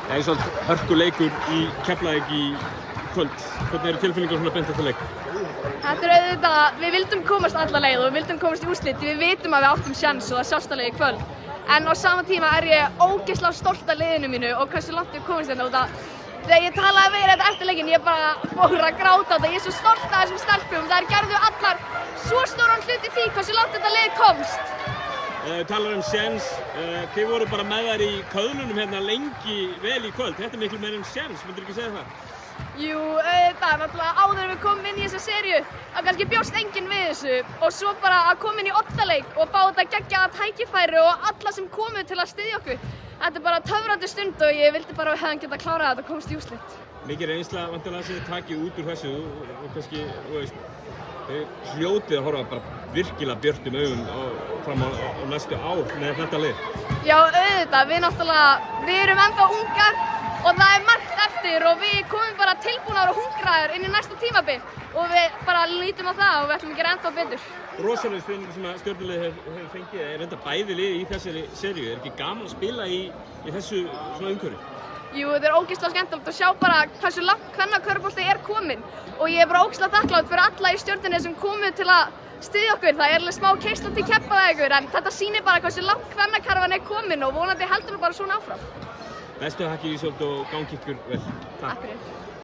Eins og hörkuleikur í Keflavík í kvöld. Hvernig eru tilfinningar svona beint eftir leik? Þetta auðvitað, við vildum komast alla leið og við vildum komast í úrslit. Við vitum að við áttum sjans og það sást alveg í kvöld. En á sama tíma er ég ógeðslega stolt af liðinu mínu og hversu langt við komumst hérna út af. Þegar ég talaði við þetta eftir leikinn, ég bara fór að gráta þetta. Ég er svo stolt af þessum stelpum. Þær gerðu allar svo stóran hlut í því hversu langt þetta lið komst. Þú talar sjens, þið voru bara með þær í köðlunum hérna lengi vel í kvöld. Þetta er miklu meira sjens, myndirðu ekki segja það? Jú, auðvitað, náttúrulega áður en við komum inn í þessa seríu þá kannski bjóst enginn við þessu og svo bara að koma inn í oddaleik og fá þetta geggjaða tækifæri og alla sem komu til að styðja okkur. Þetta er bara töfrandi stund og ég vildi bara að við hefðum getað klárað þetta og komast í úrslit. Mikið reynsla vantilega sem þið takið út úr þessu og kannski, þú veist, hljótið að horfa bara virkilega björtum augum fram á næstu ár með þetta lið. Já, auðvitað, við erum ennþá ungar og það er margt eftir og við komum bara tilbúnar og hungraðir inn í næsta tímabil og við bara lítum á það og við ætlum að gera ennþá betur. Rosalega stuðningur sem Stjörnuliðið hefur fengið er enda bæði liði í þessari seríu. Er ekki gaman að spila í þessu svona umhverfi? Jú, þetta er ógeðslega skemmtilegt að sjá bara hversu langt kvennakörfubolti er kominn og ég er bara ógeðslega þakklát fyrir alla í Stjörnunni sem komu til að styðja okkur. Það er alveg smá keyrsla til Keflavíkur en þetta sýnir bara hversu langt kvennakarfan er kominn og vonandi heldur það bara svona áfram. Bestu þakkir Ísold og gangi ykkur vel. Takk fyrir.